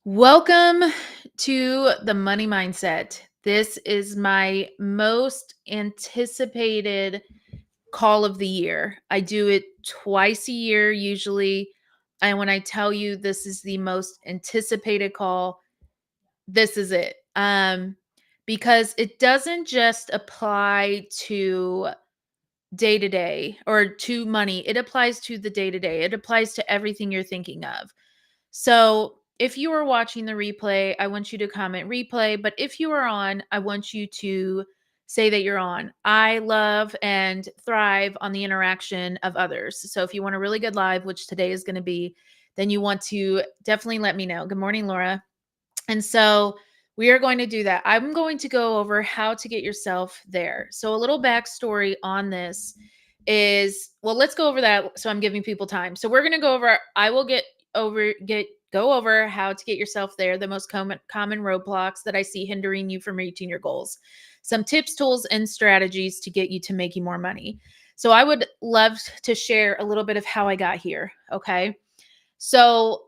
Welcome to the Money Mindset. This is my most anticipated call of the year. I do it twice a year usually. And when I tell you this is the most anticipated call, this is it. Because it doesn't just apply to day to day or to money, it applies to the day to day, it applies to everything you're thinking of. So if you are watching the replay, I want you to comment replay. But if you are on, I want you to say that you're on. I love and thrive on the interaction of others. So if you want a really good live, which today is going to be, then you want to definitely let me know. Good morning, Laura. And so we are going to do that. I'm going to go over how to get yourself there. So a little backstory on this is, well, let's go over that. So I'm giving people time. So we're going to go over, I will go over how to get yourself there, the most common roadblocks that I see hindering you from reaching your goals, some tips, tools, and strategies to get you to making more money. So I would love to share a little bit of how I got here. Okay. So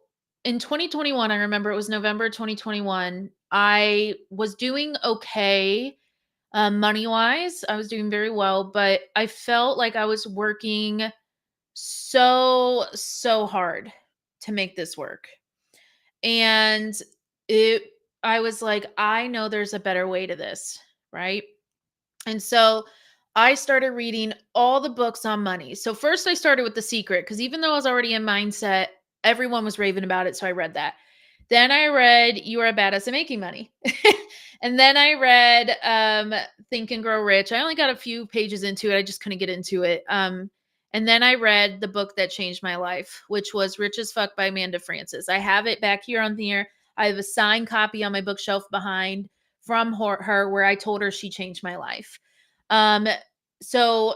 in 2021, I remember it was November 2021. I was doing okay money wise. I was doing very well, but I felt like I was working so hard to make this work. And it, I was like, I know there's a better way to this, right? And so I started reading all the books on money. So first I started with The Secret because even though I was already in mindset, everyone was raving about it. So I read that. Then I read You Are a Badass at Making Money. And then I read Think and Grow Rich. I only got a few pages into it. I just couldn't get into it. And then I read the book that changed my life, which was Rich as Fuck by Amanda Frances. I have it back here on the air. I have a signed copy on my bookshelf behind from her where I told her she changed my life. Um, so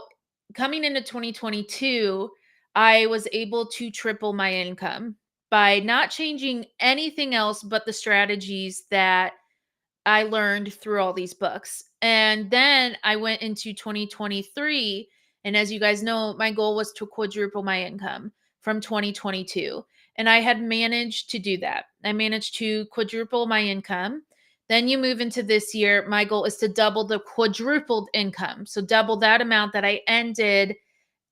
coming into 2022, I was able to triple my income by not changing anything else but the strategies that I learned through all these books. And then I went into 2023. And as you guys know, my goal was to quadruple my income from 2022. And I had managed to do that. I managed to quadruple my income. Then you move into this year. My goal is to double the quadrupled income. So double that amount that I ended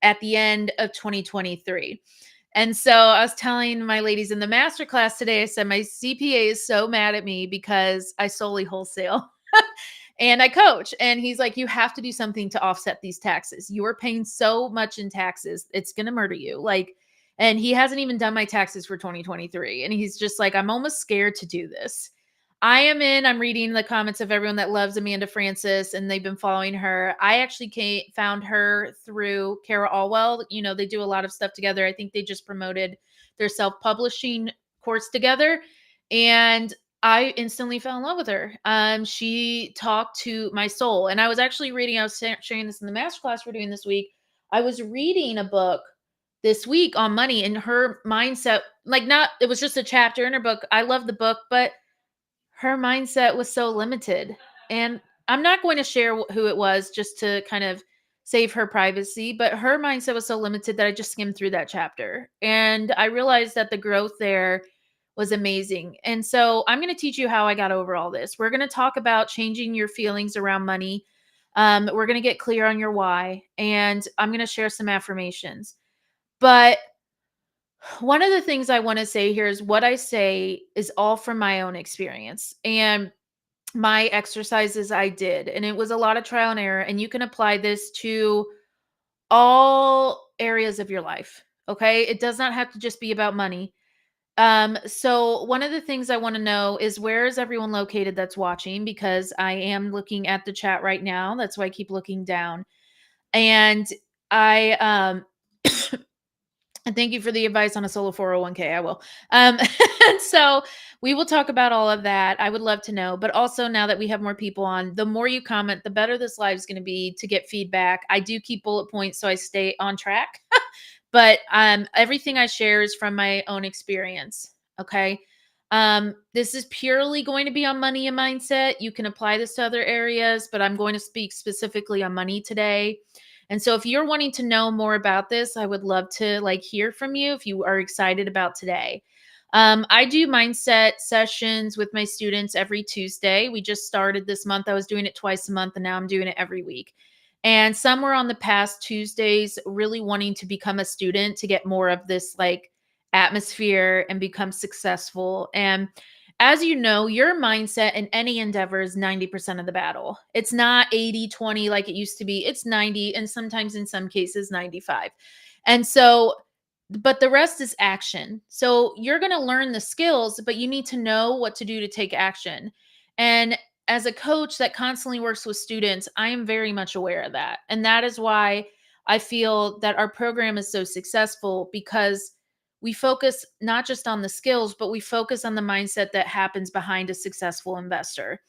at the end of 2023. And so I was telling my ladies in the masterclass today, I said, my CPA is so mad at me because I solely wholesale and I coach. And he's like, you have to do something to offset these taxes. You are paying so much in taxes. It's going to murder you. Like, and he hasn't even done my taxes for 2023. And he's just like, I'm almost scared to do this. I'm reading the comments of everyone that loves Amanda Frances and they've been following her. I actually found her through Kara Allwell. You know, they do a lot of stuff together. I think they just promoted their self-publishing course together. And I instantly fell in love with her. She talked to my soul. And I was actually reading, I was sharing this in the masterclass we're doing this week. I was reading a book this week on money and her mindset, it was just a chapter in her book. I love the book, but her mindset was so limited. And I'm not going to share who it was just to kind of save her privacy, but her mindset was so limited that I just skimmed through that chapter. And I realized that the growth there was amazing. And so I'm going to teach you how I got over all this. We're going to talk about changing your feelings around money. We're going to get clear on your why, and I'm going to share some affirmations. But one of the things I want to say here is what I say is all from my own experience and my exercises I did. And it was a lot of trial and error. And you can apply this to all areas of your life. Okay. It does not have to just be about money. So one of the things I want to know is where is everyone located that's watching? Because I am looking at the chat right now. That's why I keep looking down. And I and thank you for the advice on a solo 401k. I will. So we will talk about all of that. I would love to know. But also now that we have more people on, the more you comment, the better this live is going to be to get feedback. I do keep bullet points so I stay on track. But everything I share is from my own experience. Okay. This is purely going to be on money and mindset. You can apply this to other areas, but I'm going to speak specifically on money today. And so if you're wanting to know more about this, I would love to hear from you if you are excited about today. I do mindset sessions with my students every Tuesday. We just started this month. I was doing it twice a month, and now I'm doing it every week. And somewhere on the past Tuesdays, really wanting to become a student to get more of this like atmosphere and become successful. And as you know, your mindset in any endeavor is 90% of the battle. It's not 80-20 like it used to be. It's 90, and sometimes in some cases 95. And so, but the rest is action. So you're going to learn the skills, but you need to know what to do to take action. And as a coach that constantly works with students, I am very much aware of that. And that is why I feel that our program is so successful, because we focus not just on the skills, but we focus on the mindset that happens behind a successful investor.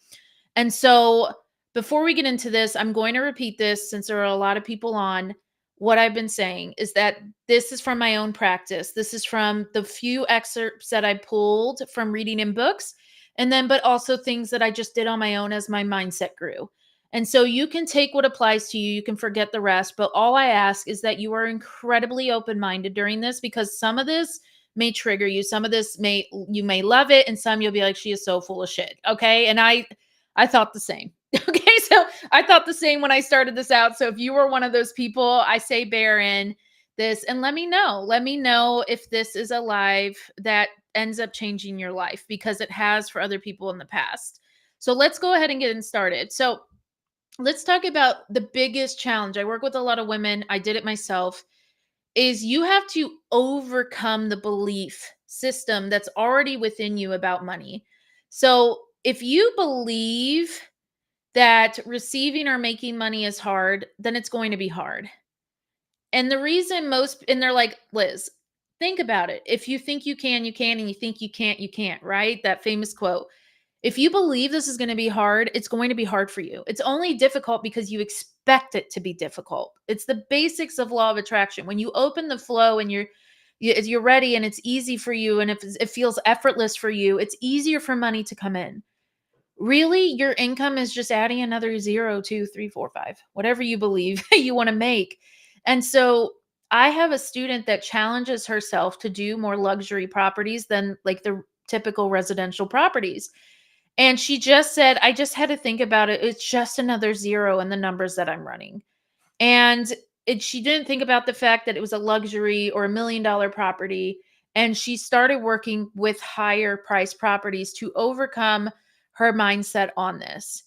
And so, before we get into this, I'm going to repeat this since there are a lot of people on. What I've been saying is that this is from my own practice. This is from the few excerpts that I pulled from reading in books, and then, but also things that I just did on my own as my mindset grew. And so you can take what applies to you, you can forget the rest. But all I ask is that you are incredibly open minded during this, because some of this may trigger you. Some of this you may love it, and some you'll be like, she is so full of shit. Okay. And I thought the same. Okay, so I thought the same when I started this out. So if you were one of those people, I say bear in this and let me know. Let me know if this is a live that ends up changing your life, because it has for other people in the past. So let's go ahead and get it started. So let's talk about the biggest challenge. I work with a lot of women. I did it myself. Is you have to overcome the belief system that's already within you about money. So if you believe that receiving or making money is hard, then it's going to be hard. And the reason and they're like, Liz, think about it. If you think you can, you can. And you think you can't, right? That famous quote. If you believe this is going to be hard, it's going to be hard for you. It's only difficult because you expect it to be difficult. It's the basics of law of attraction. When you open the flow and you're ready and it's easy for you, and if it feels effortless for you, it's easier for money to come in. Really, your income is just adding another 0, 2, 3, 4, 5, whatever you believe you want to make. And so I have a student that challenges herself to do more luxury properties than like the typical residential properties. And she just said, I just had to think about it. It's just another 0 in the numbers that I'm running. And she didn't think about the fact that it was a luxury or $1 million property. And she started working with higher price properties to overcome her mindset on this.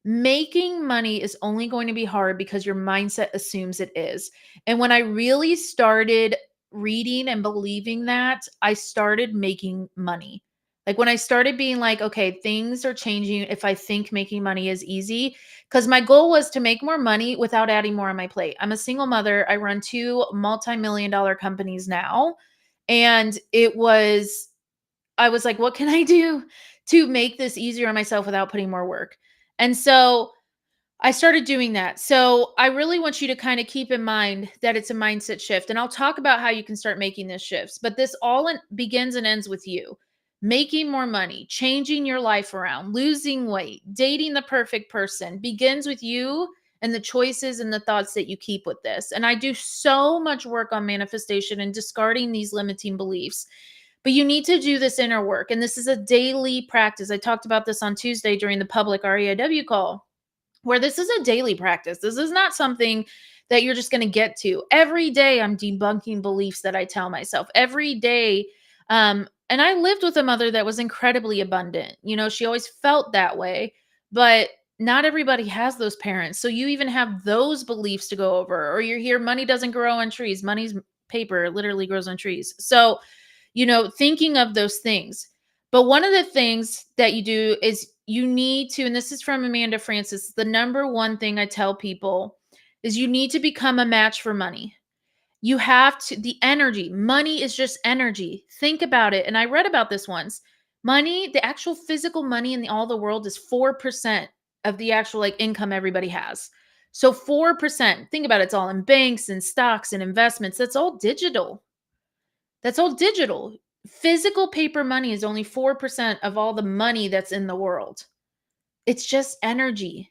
Making money is only going to be hard because your mindset assumes it is. And when I really started reading and believing that, I started making money. Like when I started being like, okay, things are changing if I think making money is easy, because my goal was to make more money without adding more on my plate. I'm a single mother. I run 2 multi-million dollar companies now. And I was like, what can I do to make this easier on myself without putting more work? And so I started doing that. So I really want you to kind of keep in mind that it's a mindset shift. And I'll talk about how you can start making this shifts. But this begins and ends with you making more money, changing your life around, losing weight, dating the perfect person begins with you and the choices and the thoughts that you keep with this. And I do so much work on manifestation and discarding these limiting beliefs. But you need to do this inner work. And this is a daily practice. I talked about this on Tuesday during the public REIW call, where this is a daily practice. This is not something that you're just going to get to. Every day I'm debunking beliefs that I tell myself. Every day and I lived with a mother that was incredibly abundant. You know, she always felt that way, but not everybody has those parents. So you even have those beliefs to go over. Or you hear money doesn't grow on trees. Money's paper, it literally grows on trees. So, thinking of those things. But one of the things that you do is you need to, and this is from Amanda Frances, the number one thing I tell people is you need to become a match for money. You have to, the energy, money is just energy. Think about it. And I read about this once. Money, the actual physical money in all the world is 4% of the actual like income everybody has. So 4%, think about it, it's all in banks and stocks and investments. That's all digital. That's all digital. Physical paper money is only 4% of all the money that's in the world. It's just energy.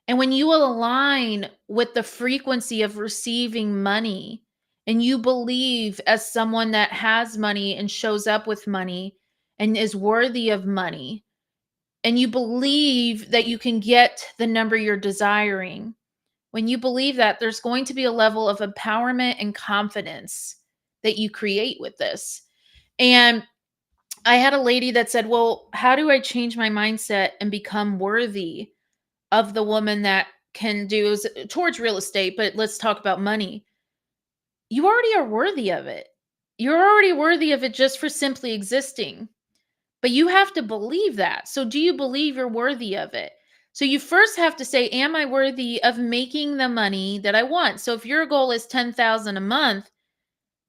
And when you align with the frequency of receiving money and you believe as someone that has money and shows up with money and is worthy of money, and you believe that you can get the number you're desiring, when you believe that, there's going to be a level of empowerment and confidence that you create with this. And I had a lady that said, "Well, how do I change my mindset and become worthy of the woman that can do towards real estate, but let's talk about money." You already are worthy of it. You're already worthy of it just for simply existing. But you have to believe that. So do you believe you're worthy of it? So you first have to say, am I worthy of making the money that I want? So if your goal is 10,000 a month,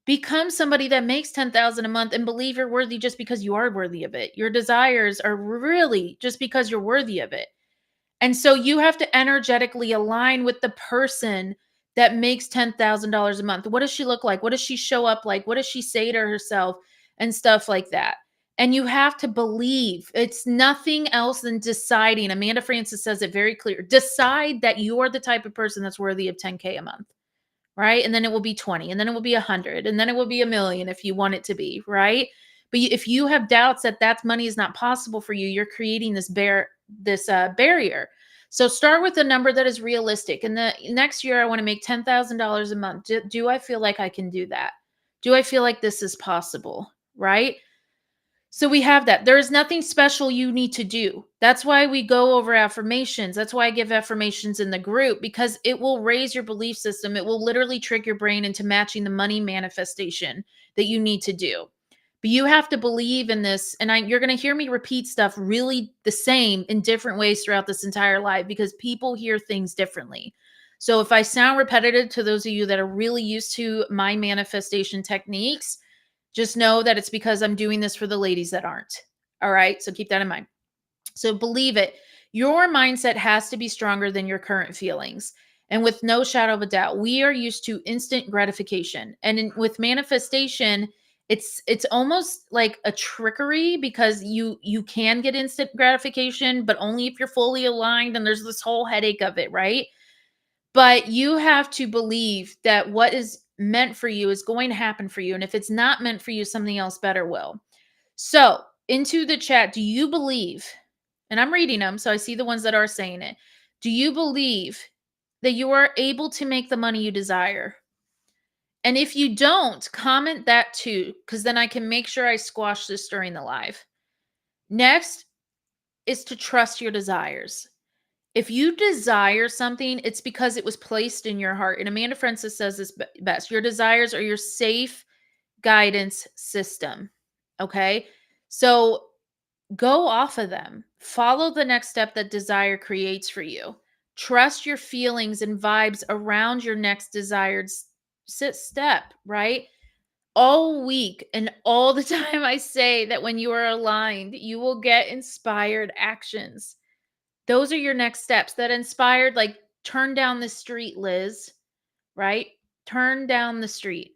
become somebody that makes 10,000 a month and believe you're worthy just because you are worthy of it. Your desires are really just because you're worthy of it. And so you have to energetically align with the person that makes $10,000 a month. What does she look like? What does she show up like? What does she say to herself and stuff like that? And you have to believe it's nothing else than deciding. Amanda Francis says it very clear. Decide that you are the type of person that's worthy of 10K a month, right? And then it will be 20, and then it will be 100, and then it will be a million if you want it to be, right? But if you have doubts that money is not possible for you, you're creating this barrier. So start with a number that is realistic. And the next year, I want to make $10,000 a month. Do I feel like I can do that? Do I feel like this is possible? Right? So we have that. There is nothing special you need to do. That's why we go over affirmations. That's why I give affirmations in the group, because it will raise your belief system. It will literally trick your brain into matching the money manifestation that you need to do. But you have to believe in this. And you're going to hear me repeat stuff really the same in different ways throughout this entire life because people hear things differently. So if I sound repetitive to those of you that are really used to my manifestation techniques, just know that it's because I'm doing this for the ladies that aren't. All right. So keep that in mind. So believe it. Your mindset has to be stronger than your current feelings. And with no shadow of a doubt, we are used to instant gratification. And with manifestation, it's almost like a trickery because you can get instant gratification, but only if you're fully aligned and there's this whole headache of it, right? But you have to believe that what is meant for you is going to happen for you. And if it's not meant for you, something else better will. So, into the chat, do you believe, and I'm reading them, so I see the ones that are saying it. Do you believe that you are able to make the money you desire? And if you don't, comment that too, because then I can make sure I squash this during the live. Next is to trust your desires. If you desire something, it's because it was placed in your heart. And Amanda Francis says this best. Your desires are your safe guidance system. Okay. So go off of them. Follow the next step that desire creates for you. Trust your feelings and vibes around your next desired step, right? All week and all the time, I say that when you are aligned, you will get inspired actions. Those are your next steps that inspired, like, turn down the street, Liz, right? Turn down the street.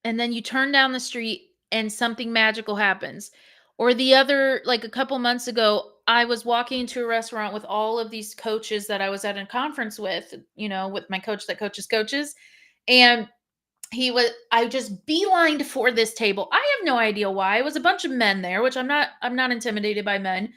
And then you turn down the street and something magical happens. Or the other, like a couple months ago, I was walking into a restaurant with all of these coaches that I was at a conference with, with my coach that coaches coaches. And I just beelined for this table. I have no idea why. It was a bunch of men there, which I'm not intimidated by men.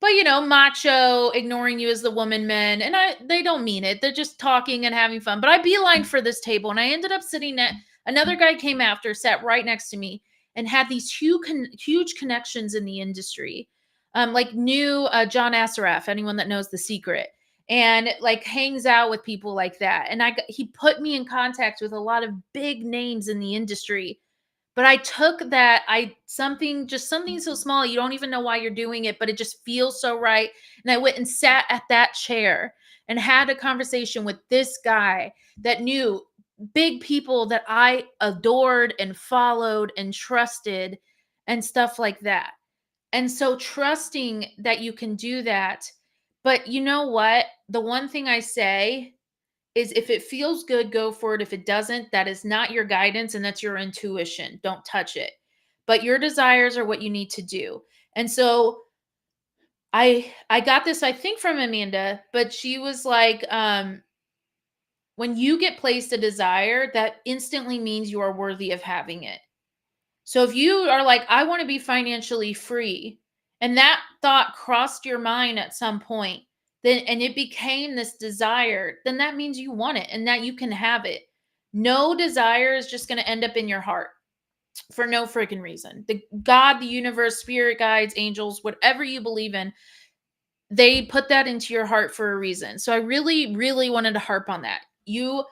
But, macho, ignoring you as the woman men, and they don't mean it. They're just talking and having fun. But I beeline for this table, and I ended up sitting at another guy came after, sat right next to me, and had these huge connections in the industry. Like knew John Assaraf, anyone that knows The Secret, and like hangs out with people like that. And he put me in contact with a lot of big names in the industry, but I took that something so small, you don't even know why you're doing it, but it just feels so right. And I went and sat at that chair and had a conversation with this guy that knew big people that I adored and followed and trusted and stuff like that. And so trusting that you can do that. But you know what? The one thing I say is if it feels good, go for it. If it doesn't, that is not your guidance and that's your intuition. Don't touch it. But your desires are what you need to do. And so I got this, I think, from Amanda, but she was like, When you get placed a desire, that instantly means you are worthy of having it. So if you are like, I want to be financially free, and that thought crossed your mind at some point, then and it became this desire, then that means you want it and that you can have it. No desire is just going to end up in your heart for no freaking reason. The God, the universe, spirit guides, angels, whatever you believe in, they put that into your heart for a reason. So I really, really wanted to harp on that. You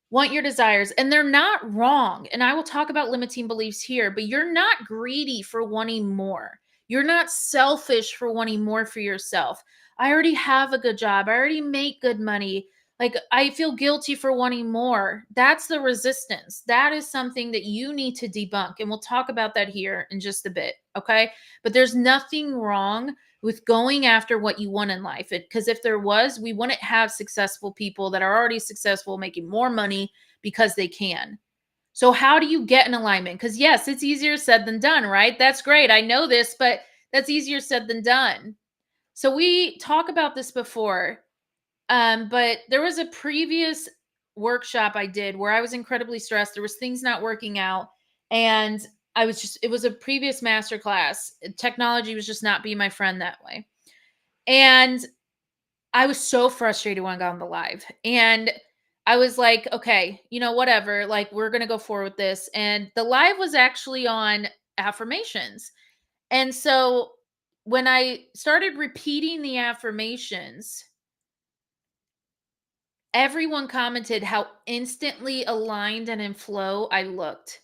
want your desires, and they're not wrong. And I will talk about limiting beliefs here, but you're not greedy for wanting more. You're not selfish for wanting more for yourself. I already have a good job. I already make good money. Like, I feel guilty for wanting more. That's the resistance. That is something that you need to debunk. And we'll talk about that here in just a bit. Okay. But there's nothing wrong with going after what you want in life. Because if there was, we wouldn't have successful people that are already successful making more money because they can. So how do you get in alignment? Because yes, it's easier said than done, right? That's great. I know this, but that's easier said than done. So we talk about this before, but there was a previous workshop I did where I was incredibly stressed. There was things not working out, and it was a previous master class. Technology was just not being my friend that way. And I was so frustrated when I got on the live. And I was like, okay, whatever. Like, we're going to go forward with this. And the live was actually on affirmations. And so when I started repeating the affirmations, everyone commented how instantly aligned and in flow I looked.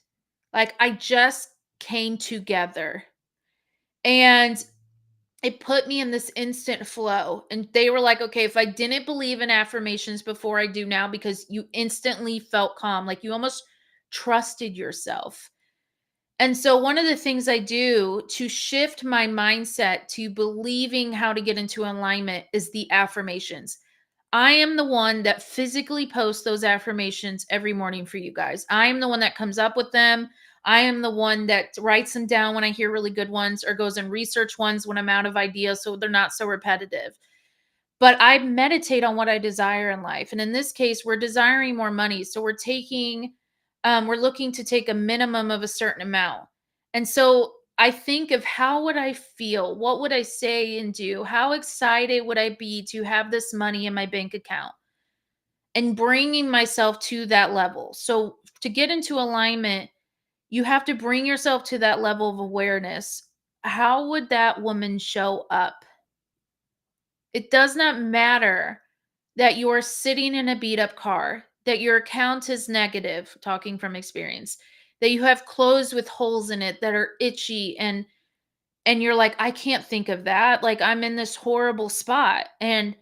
Like, I just came together. And it put me in this instant flow. And they were like, okay, if I didn't believe in affirmations before, I do now, because you instantly felt calm, like you almost trusted yourself. And so, one of the things I do to shift my mindset to believing how to get into alignment is the affirmations. I am the one that physically posts those affirmations every morning for you guys. I am the one that comes up with them. I am the one that writes them down when I hear really good ones, or goes and research ones when I'm out of ideas so they're not so repetitive. But I meditate on what I desire in life. And in this case, we're desiring more money. So we're looking to take a minimum of a certain amount. And so I think of, how would I feel? What would I say and do? How excited would I be to have this money in my bank account? And bringing myself to that level. So to get into alignment, you have to bring yourself to that level of awareness. How would that woman show up? It does not matter that you're sitting in a beat up car, that your account is negative, talking from experience, that you have clothes with holes in it that are itchy, and you're like, I can't think of that. Like, I'm in this horrible spot. And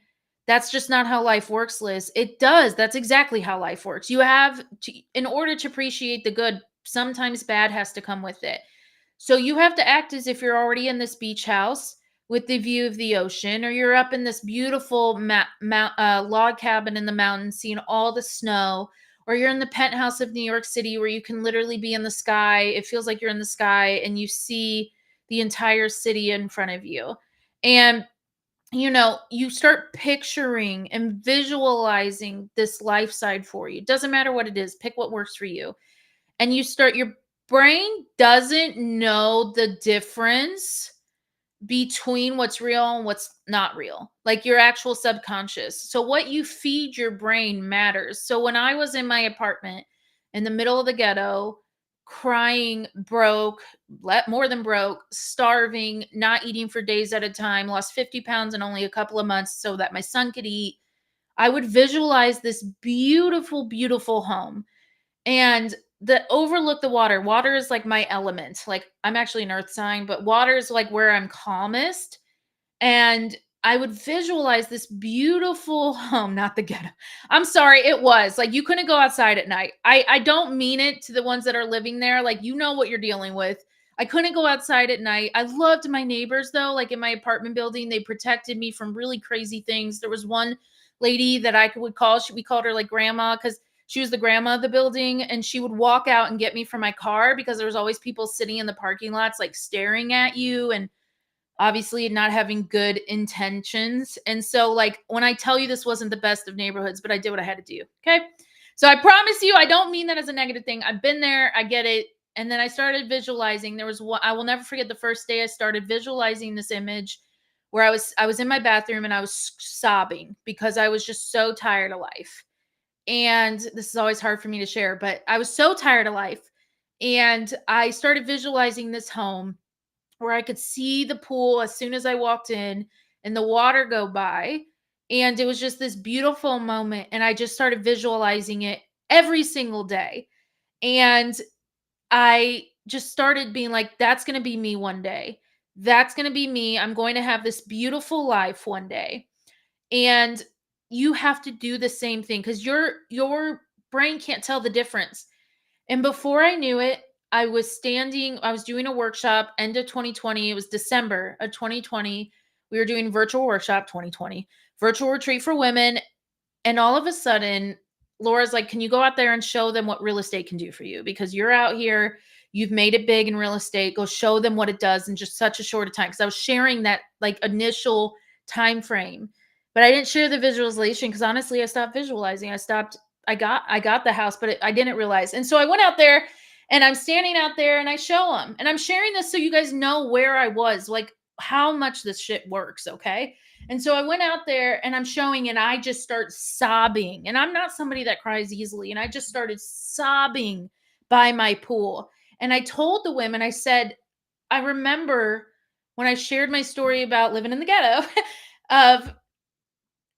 that's just not how life works, Liz. It does. That's exactly how life works. You have to, in order to appreciate the good, sometimes bad has to come with it. So you have to act as if you're already in this beach house with the view of the ocean, or you're up in this beautiful log cabin in the mountains, seeing all the snow, or you're in the penthouse of New York City where you can literally be in the sky. It feels like you're in the sky and you see the entire city in front of you. And you start picturing and visualizing this life side for you. It doesn't matter what it is, pick what works for you. And your brain doesn't know the difference between what's real and what's not real, like your actual subconscious. So what you feed your brain matters. So when I was in my apartment in the middle of the ghetto, crying, broke, more than broke, starving, not eating for days at a time, lost 50 pounds in only a couple of months so that my son could eat, I would visualize this beautiful, beautiful home, and the overlook the water. Water is like my element. Like, I'm actually an earth sign, but water is like where I'm calmest. And I would visualize this beautiful home, not the ghetto. I'm sorry, it was like you couldn't go outside at night. I don't mean it to the ones that are living there. Like, you know what you're dealing with. I couldn't go outside at night. I loved my neighbors though. Like, in my apartment building, they protected me from really crazy things. There was one lady that would call, we called her like grandma, because she was the grandma of the building, and she would walk out and get me from my car because there was always people sitting in the parking lots like staring at you. And obviously not having good intentions. And so, like, when I tell you this wasn't the best of neighborhoods, but I did what I had to do. Okay. So I promise you, I don't mean that as a negative thing. I've been there, I get it. And then I started visualizing. There was one, I will never forget the first day I started visualizing this image where I was in my bathroom and I was sobbing because I was just so tired of life. And this is always hard for me to share, but I was so tired of life. And I started visualizing this home where I could see the pool as soon as I walked in and the water go by. And it was just this beautiful moment. And I just started visualizing it every single day. And I just started being like, that's going to be me one day. That's going to be me. I'm going to have this beautiful life one day. And you have to do the same thing because your brain can't tell the difference. And before I knew it, I was doing a workshop end of 2020. It was December of 2020. We were doing virtual workshop 2020, virtual retreat for women. And all of a sudden, Laura's like, can you go out there and show them what real estate can do for you? Because you're out here, you've made it big in real estate. Go show them what it does in just such a short time. Because I was sharing that like initial time frame. But I didn't share the visualization because honestly, I stopped visualizing. I got the house, but I didn't realize. And so I went out there and I'm standing out there and I show them. And I'm sharing this so you guys know where I was, like how much this shit works, okay? And so I went out there and I'm showing and I just start sobbing. And I'm not somebody that cries easily. And I just started sobbing by my pool. And I told the women, I said, I remember when I shared my story about living in the ghetto of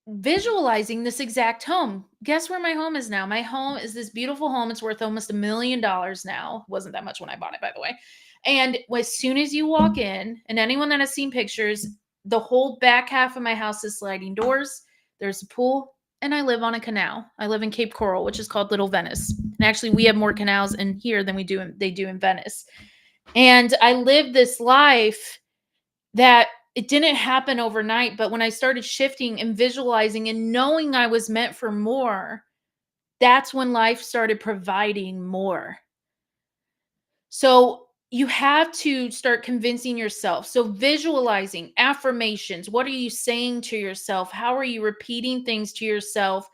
visualizing this exact home. Guess where my home is now? My home is this beautiful home. It's worth almost $1 million now. Wasn't that much when I bought it, by the way. And as soon as you walk in, and anyone that has seen pictures, the whole back half of my house is sliding doors. There's a pool, and I live on a canal. I live in Cape Coral, which is called Little Venice. And actually, we have more canals in here than they do in Venice. And I live this life that it didn't happen overnight, but when I started shifting and visualizing and knowing I was meant for more, that's when life started providing more. So you have to start convincing yourself. So visualizing, affirmations, what are you saying to yourself? How are you repeating things to yourself?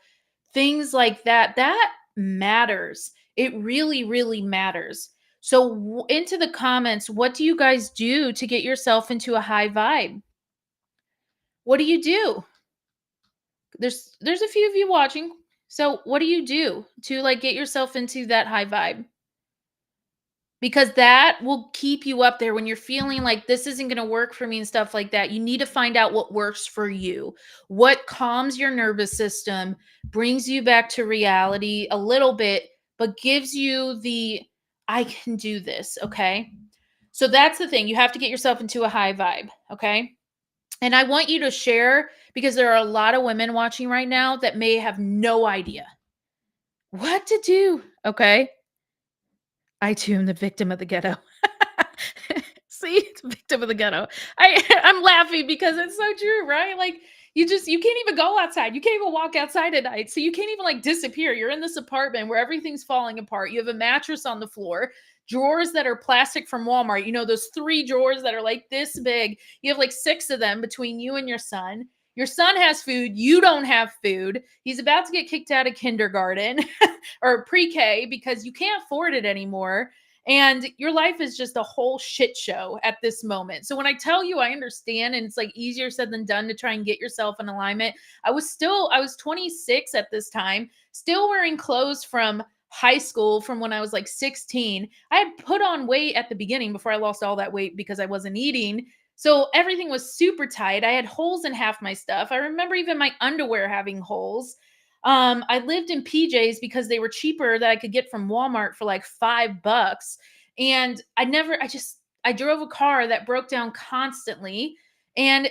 Things like that. That matters. It really, really matters. So into the comments, what do you guys do to get yourself into a high vibe? What do you do? There's a few of you watching. So what do you do to like get yourself into that high vibe? Because that will keep you up there when you're feeling like this isn't going to work for me and stuff like that. You need to find out what works for you. What calms your nervous system, brings you back to reality a little bit, but gives you the I can do this, okay? So that's the thing. You have to get yourself into a high vibe, okay? And I want you to share because there are a lot of women watching right now that may have no idea what to do. Okay. I too am the victim of the ghetto. See, the victim of the ghetto. I'm laughing because it's so true, right? Like you can't even go outside. You can't even walk outside at night. So you can't even like disappear. You're in this apartment where everything's falling apart. You have a mattress on the floor, drawers that are plastic from Walmart. You know, those 3 drawers that are like this big. You have like 6 of them between you and your son. Your son has food. You don't have food. He's about to get kicked out of kindergarten or pre-K because you can't afford it anymore. And your life is just a whole shit show at this moment. So when I tell you, I understand, and it's like easier said than done to try and get yourself in alignment. I was 26 at this time, still wearing clothes from high school from when I was like 16. I had put on weight at the beginning before I lost all that weight because I wasn't eating. So everything was super tight. I had holes in half my stuff. I remember even my underwear having holes. I lived in PJs because they were cheaper that I could get from Walmart for like $5. And I drove a car that broke down constantly. And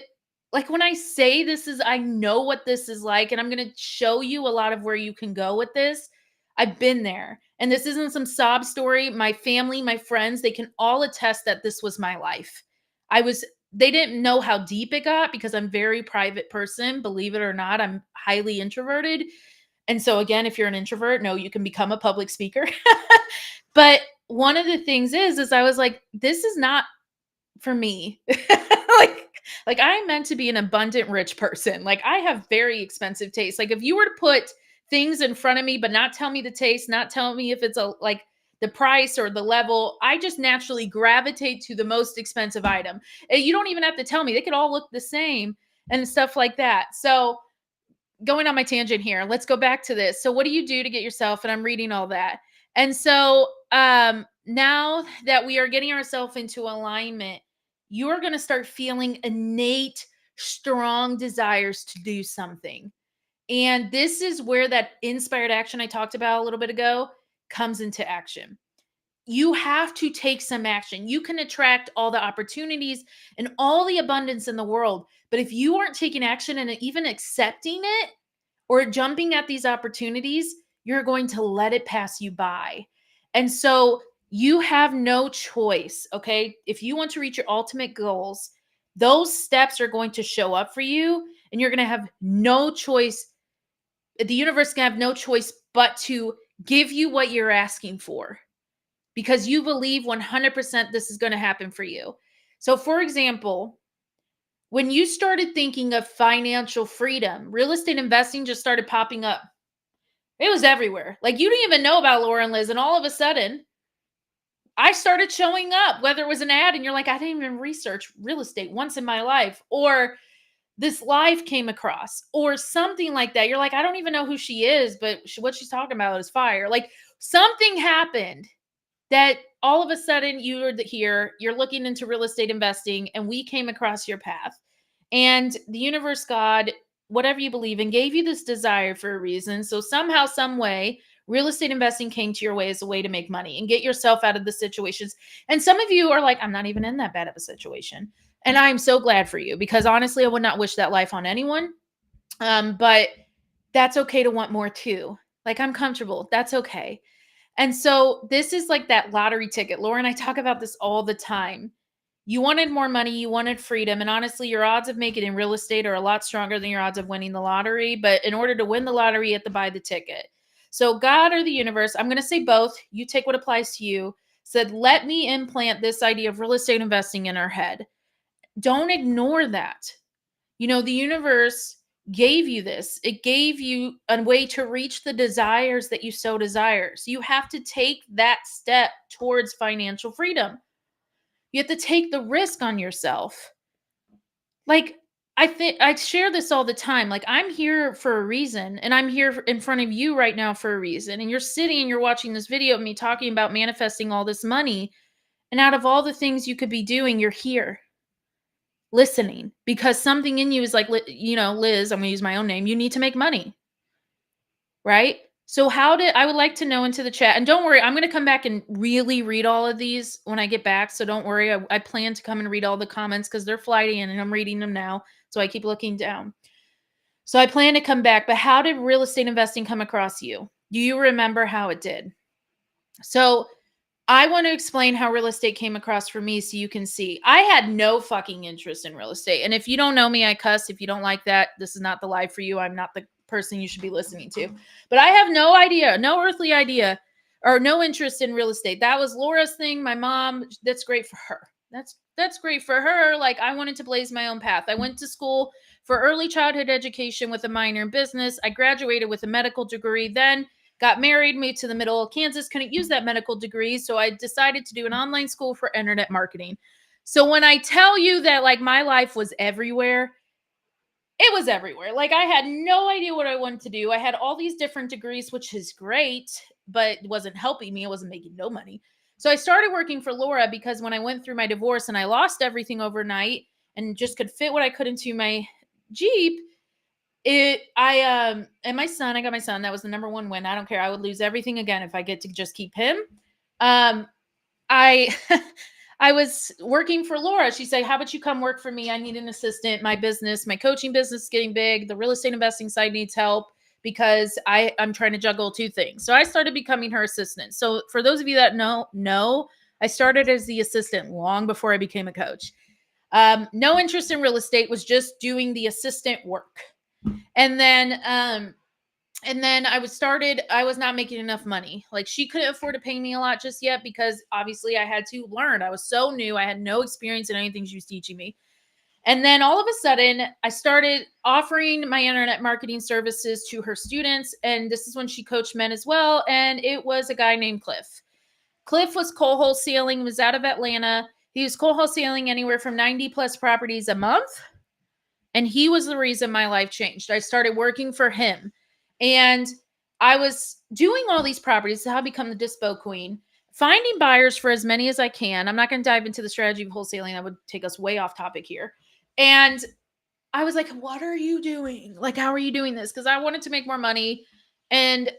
like when I say this is, I know what this is like, and I'm going to show you a lot of where you can go with this. I've been there. And this isn't some sob story. My family, my friends, they can all attest that this was my life. They didn't know how deep it got because I'm a very private person. Believe it or not, I'm highly introverted. And so again, if you're an introvert, no, you can become a public speaker. But one of the things is I was like, this is not for me. Like Like I'm meant to be an abundant rich person. Like I have very expensive taste. Like if you were to put things in front of me but not tell me the taste, not tell me if it's a like the price or the level, I just naturally gravitate to the most expensive item. And you don't even have to tell me. They could all look the same and stuff like that. So going on my tangent here, let's go back to this. So what do you do to get yourself, and I'm reading all that. And so now that we are getting ourselves into alignment, you're going to start feeling innate strong desires to do something. And this is where that inspired action I talked about a little bit ago comes into action. You have to take some action. You can attract all the opportunities and all the abundance in the world, but if you aren't taking action and even accepting it or jumping at these opportunities, you're going to let it pass you by. And so you have no choice, okay? If you want to reach your ultimate goals, those steps are going to show up for you, and you're going to have no choice. The universe can have no choice but to give you what you're asking for because you believe 100% this is going to happen for you. So, for example, when you started thinking of financial freedom, real estate investing just started popping up. It was everywhere. Like you didn't even know about Laura and Liz, and all of a sudden, I started showing up, whether it was an ad and you're like, I didn't even research real estate once in my life, or this live came across, or something like that. You're like, I don't even know who she is, but what she's talking about is fire. Like something happened that all of a sudden you're here, you're looking into real estate investing, and we came across your path. And the universe, God, whatever you believe in, gave you this desire for a reason. So somehow, some way, real estate investing came to your way as a way to make money and get yourself out of the situations. And some of you are like, I'm not even in that bad of a situation. And I'm so glad for you because honestly, I would not wish that life on anyone. But that's okay to want more too. Like I'm comfortable. That's okay. And so this is like that lottery ticket. Laura and I talk about this all the time. You wanted more money, you wanted freedom, and honestly, your odds of making it in real estate are a lot stronger than your odds of winning the lottery. But in order to win the lottery, you have to buy the ticket. So God or the universe, I'm going to say both. You take what applies to you. Said, let me implant this idea of real estate investing in our head. Don't ignore that. You know, the universe gave you this. It gave you a way to reach the desires that you so desire. So you have to take that step towards financial freedom. You have to take the risk on yourself. Like, I think I share this all the time. Like, I'm here for a reason, and I'm here in front of you right now for a reason. And you're sitting and you're watching this video of me talking about manifesting all this money. And out of all the things you could be doing, you're here listening because something in you is like, you know, Liz, I'm going to use my own name. You need to make money, right? So I would like to know into the chat, and don't worry, I'm going to come back and really read all of these when I get back. So don't worry. I plan to come and read all the comments because they're flying in and I'm reading them now. So I keep looking down. So I plan to come back, but how did real estate investing come across you? Do you remember how it did? So I want to explain how real estate came across for me so you can see. I had no fucking interest in real estate. And if you don't know me, I cuss. If you don't like that, this is not the live for you. I'm not the person you should be listening to. But I have no idea, no earthly idea, or no interest in real estate. That was Laura's thing. My mom, that's great for her. That's great for her. Like I wanted to blaze my own path. I went to school for early childhood education with a minor in business. I graduated with a medical degree. Then got married, moved to the middle of Kansas, couldn't use that medical degree. So I decided to do an online school for internet marketing. So when I tell you that like my life was everywhere, it was everywhere. Like I had no idea what I wanted to do. I had all these different degrees, which is great, but it wasn't helping me. It wasn't making no money. So I started working for Laura because when I went through my divorce and I lost everything overnight and just could fit what I could into my Jeep, and my son, I got my son. That was the number one win. I don't care. I would lose everything again if I get to just keep him. I I was working for Laura. She said, how about you come work for me? I need an assistant. My business, my coaching business is getting big. The real estate investing side needs help because I'm trying to juggle two things. So I started becoming her assistant. So for those of you that know, I started as the assistant long before I became a coach. No interest in real estate, was just doing the assistant work. And then I was not making enough money. Like she couldn't afford to pay me a lot just yet because obviously I had to learn. I was so new. I had no experience in anything she was teaching me. And then all of a sudden, I started offering my internet marketing services to her students. And this is when she coached men as well. And it was a guy named Cliff. Cliff was coal wholesaling, was out of Atlanta. He was coal wholesaling anywhere from 90 plus properties a month. And he was the reason my life changed. I started working for him. And I was doing all these properties. So how I become the dispo queen, finding buyers for as many as I can. I'm not going to dive into the strategy of wholesaling. That would take us way off topic here. And I was like, what are you doing? Like, how are you doing this? Because I wanted to make more money. And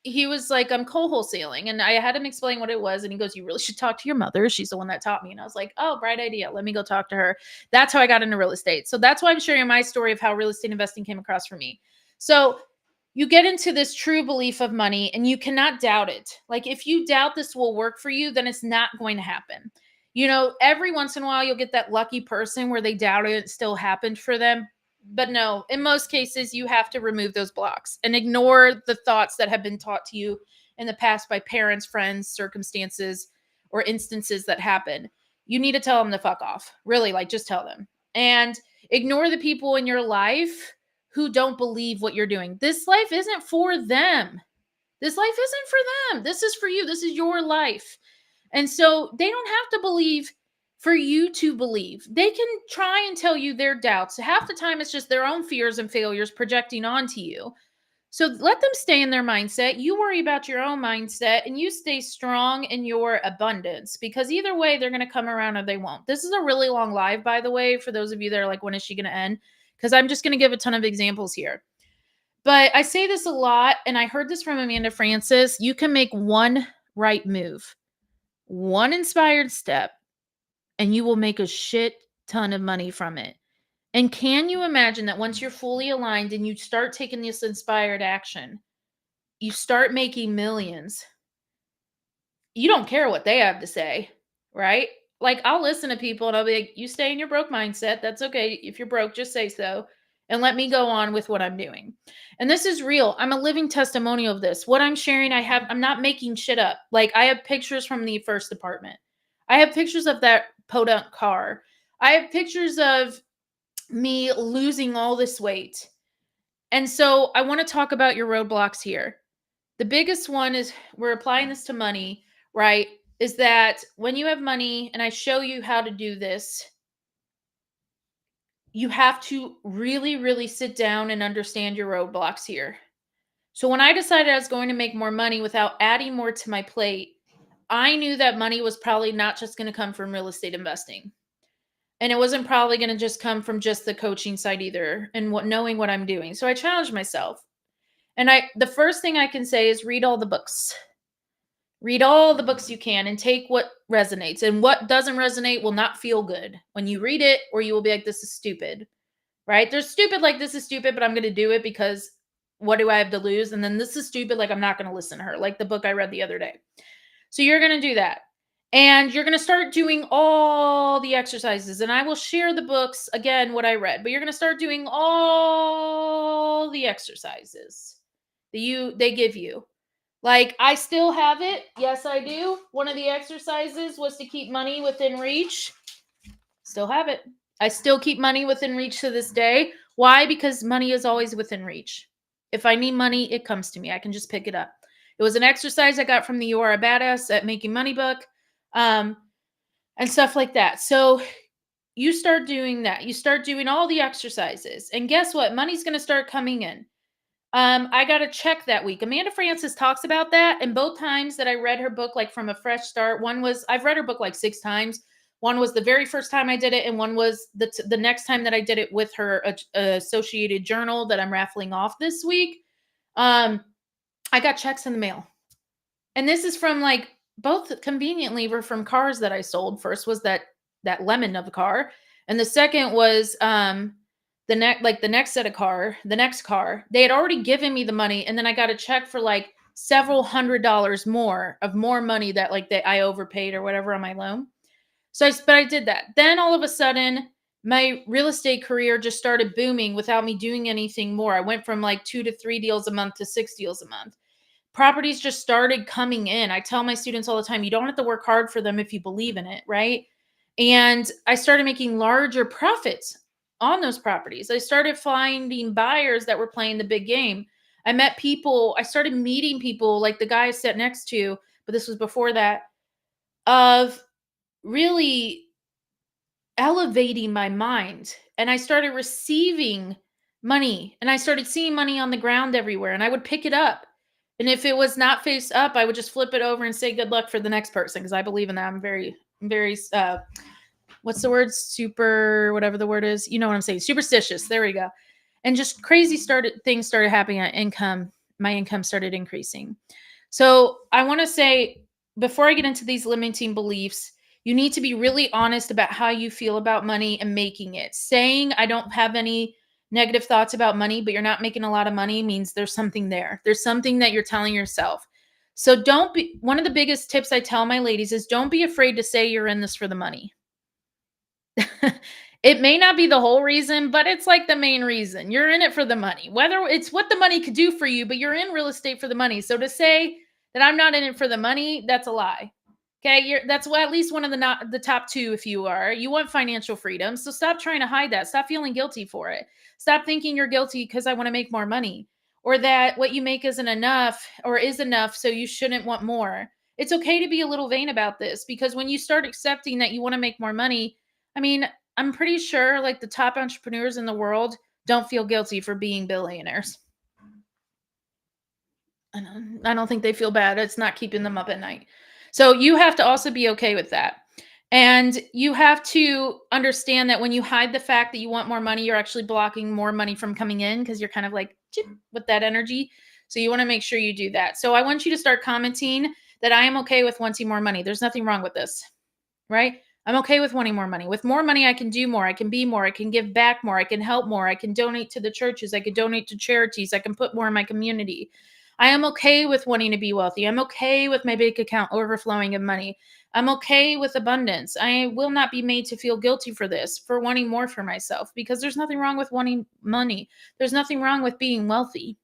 he was like, I'm coal wholesaling. And I had him explain what it was. And he goes, you really should talk to your mother. She's the one that taught me. And I was like, oh, bright idea. Let me go talk to her. That's how I got into real estate. So that's why I'm sharing my story of how real estate investing came across for me. So you get into this true belief of money and you cannot doubt it. Like if you doubt this will work for you, then it's not going to happen. Every once in a while you'll get that lucky person where they doubt it still happened for them. But no, in most cases, you have to remove those blocks and ignore the thoughts that have been taught to you in the past by parents, friends, circumstances, or instances that happen. You need to tell them to fuck off. Really, like just tell them. And ignore the people in your life who don't believe what you're doing. This life isn't for them. This life isn't for them. This is for you. This is your life. And so they don't have to believe for you to believe. They can try and tell you their doubts. Half the time, it's just their own fears and failures projecting onto you. So let them stay in their mindset. You worry about your own mindset and you stay strong in your abundance because either way, they're going to come around or they won't. This is a really long live, by the way, for those of you that are like, when is she going to end? Because I'm just going to give a ton of examples here. But I say this a lot, and I heard this from Amanda Francis. You can make one right move, one inspired step, and you will make a shit ton of money from it. And can you imagine that once you're fully aligned and you start taking this inspired action, you start making millions? You don't care what they have to say, right? Like I'll listen to people and I'll be like, you stay in your broke mindset. That's okay. If you're broke, just say so. And let me go on with what I'm doing. And this is real. I'm a living testimonial of this. What I'm sharing, I'm not making shit up. Like I have pictures from the first apartment. I have pictures of that podunk car. I have pictures of me losing all this weight. And so I want to talk about your roadblocks here. The biggest one is we're applying this to money, right? Is that when you have money and I show you how to do this, you have to really, really sit down and understand your roadblocks here. So when I decided I was going to make more money without adding more to my plate, I knew that money was probably not just going to come from real estate investing. And it wasn't probably going to just come from just the coaching side either and knowing what I'm doing. So I challenged myself. And the first thing I can say is read all the books. Read all the books you can and take what resonates. And what doesn't resonate will not feel good when you read it, or you will be like, this is stupid, right? There's stupid like this is stupid, but I'm going to do it because what do I have to lose? And then this is stupid, like I'm not going to listen to her, like the book I read the other day. So you're going to do that. And you're going to start doing all the exercises. And I will share the books, again, what I read. But you're going to start doing all the exercises that they give you. Like, I still have it. Yes, I do. One of the exercises was to keep money within reach. Still have it. I still keep money within reach to this day. Why? Because money is always within reach. If I need money, it comes to me. I can just pick it up. It was an exercise I got from the You Are a Badass at Making Money book, and stuff like that. So you start doing that. You start doing all the exercises. And guess what? Money's going to start coming in. I got a check that week. Amanda Francis talks about that. And both times that I read her book, like from a fresh start, one was, I've read her book like 6 times. One was the very first time I did it. And one was the next time that I did it with her associated journal that I'm raffling off this week. I got checks in the mail. And this is from like, both conveniently were from cars that I sold. First was that lemon of a car. And the second was, the next car, they had already given me the money. And then I got a check for like several $100s more money that I overpaid or whatever on my loan. But I did that. Then all of a sudden my real estate career just started booming without me doing anything more. I went from like 2 to 3 deals a month to 6 deals a month. Properties just started coming in. I tell my students all the time, you don't have to work hard for them if you believe in it, right? And I started making larger profits on those properties. I started finding buyers that were playing the big game. I met people, I started meeting people like the guy I sat next to, but this was before that, of really elevating my mind. And I started receiving money and I started seeing money on the ground everywhere and I would pick it up. And if it was not face up, I would just flip it over and say good luck for the next person because I believe in that. I'm very what's the word? Super, whatever the word is. You know what I'm saying? Superstitious. There we go. And just crazy things started happening on income. My income started increasing. So I want to say before I get into these limiting beliefs, you need to be really honest about how you feel about money and making it. Saying I don't have any negative thoughts about money, but you're not making a lot of money means there's something there. There's something that you're telling yourself. So don't be, one of the biggest tips I tell my ladies is don't be afraid to say you're in this for the money. It may not be the whole reason, but it's like the main reason. You're in it for the money. Whether it's what the money could do for you, but you're in real estate for the money. So to say that I'm not in it for the money, that's a lie. Okay, that's at least one of the not the top two. If you are, you want financial freedom, so stop trying to hide that. Stop feeling guilty for it. Stop thinking you're guilty because I want to make more money, or that what you make isn't enough or is enough, so you shouldn't want more. It's okay to be a little vain about this because when you start accepting that you want to make more money, I mean, I'm pretty sure like the top entrepreneurs in the world don't feel guilty for being billionaires. I don't think they feel bad. It's not keeping them up at night. So you have to also be okay with that. And you have to understand that when you hide the fact that you want more money, you're actually blocking more money from coming in because you're kind of like chip with that energy. So you want to make sure you do that. So I want you to start commenting that I am okay with wanting more money. There's nothing wrong with this, right? I'm okay with wanting more money. With more money, I can do more. I can be more. I can give back more. I can help more. I can donate to the churches. I can donate to charities. I can put more in my community. I am okay with wanting to be wealthy. I'm okay with my bank account overflowing of money. I'm okay with abundance. I will not be made to feel guilty for this, for wanting more for myself, because there's nothing wrong with wanting money. There's nothing wrong with being wealthy.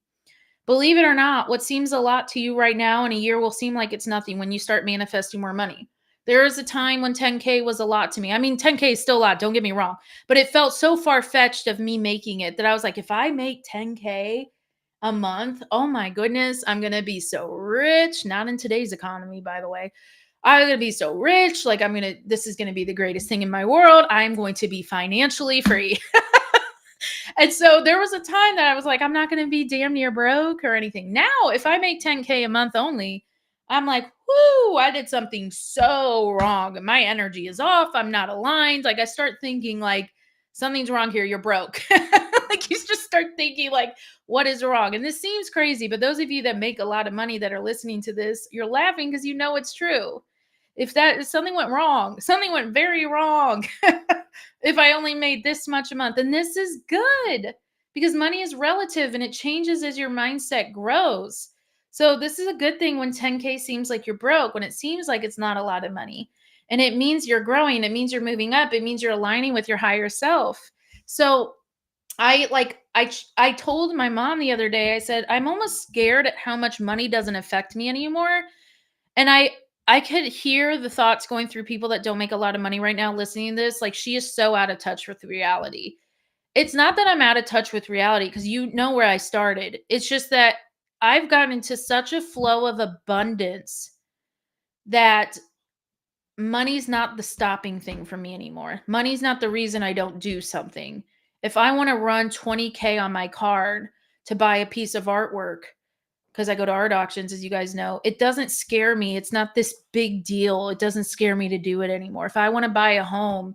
Believe it or not, what seems a lot to you right now in a year will seem like it's nothing when you start manifesting more money. There is a time when 10K was a lot to me. I mean, 10K is still a lot, don't get me wrong, but it felt so far fetched of me making it that I was like, if I make 10K a month, oh my goodness, I'm going to be so rich. Not in today's economy, by the way. I'm going to be so rich. Like, this is going to be the greatest thing in my world. I'm going to be financially free. And so there was a time that I was like, I'm not going to be damn near broke or anything. Now, if I make 10K a month only, I'm like, whoo, I did something so wrong. My energy is off. I'm not aligned. Like I start thinking like something's wrong here. You're broke. Like you just start thinking like, what is wrong? And this seems crazy, but those of you that make a lot of money that are listening to this, you're laughing because you know it's true. If something went wrong, something went very wrong. If I only made this much a month, and this is good because money is relative and it changes as your mindset grows. So this is a good thing when 10K seems like you're broke, when it seems like it's not a lot of money. And it means you're growing, it means you're moving up, it means you're aligning with your higher self. So I told my mom the other day, I said, I'm almost scared at how much money doesn't affect me anymore. And I could hear the thoughts going through people that don't make a lot of money right now listening to this. Like, she is so out of touch with reality. It's not that I'm out of touch with reality because you know where I started. It's just that I've gotten into such a flow of abundance that money's not the stopping thing for me anymore. Money's not the reason I don't do something. If I want to run 20K on my card to buy a piece of artwork, because I go to art auctions, as you guys know, it doesn't scare me. It's not this big deal. It doesn't scare me to do it anymore. If I want to buy a home,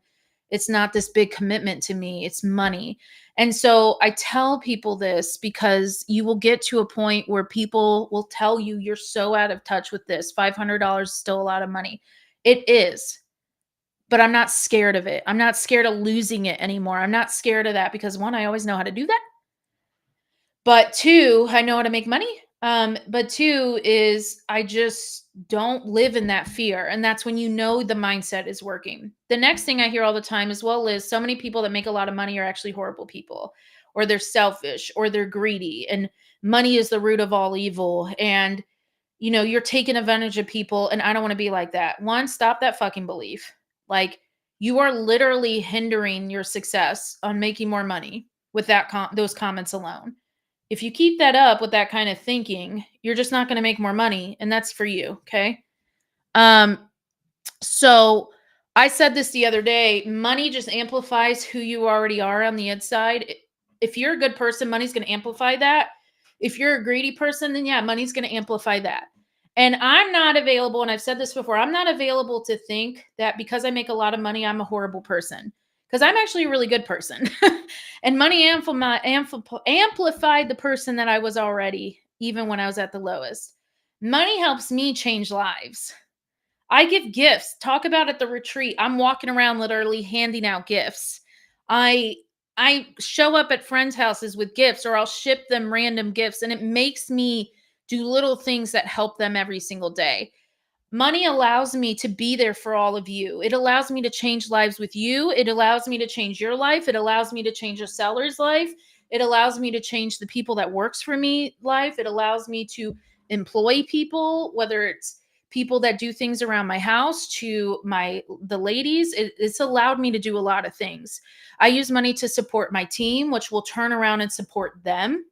it's not this big commitment to me. It's money. And so I tell people this because you will get to a point where people will tell you you're so out of touch with this. $500 is still a lot of money. It is. But I'm not scared of it. I'm not scared of losing it anymore. I'm not scared of that because one, I always know how to do that. But two, I know how to make money. But two is I just don't live in that fear. And that's when you know the mindset is working. The next thing I hear all the time is, well, Liz, so many people that make a lot of money are actually horrible people, or they're selfish, or they're greedy, and money is the root of all evil. And you're taking advantage of people. And I don't want to be like that. One, stop that fucking belief. Like, you are literally hindering your success on making more money with those comments alone. If you keep that up with that kind of thinking, you're just not going to make more money, and that's for you, okay? Um so I said this the other day, money just amplifies who you already are on the inside. If you're a good person, money's going to amplify that. If you're a greedy person, then yeah, money's going to amplify that. And I'm not available, and I've said this before, I'm not available to think that because I make a lot of money, I'm a horrible person. Because I'm actually a really good person. And money amplified the person that I was already, even when I was at the lowest. Money helps me change lives. I give gifts. Talk about at the retreat. I'm walking around literally handing out gifts. I I show up at friends' houses with gifts, or I'll ship them random gifts, and it makes me do little things that help them every single day. Money allows me to be there for all of you. It allows me to change lives with you. It allows me to change your life. It allows me to change a seller's life. It allows me to change the people that works for me life. It allows me to employ people, whether it's people that do things around my house to the ladies. It's allowed me to do a lot of things. I use money to support my team, which will turn around and support them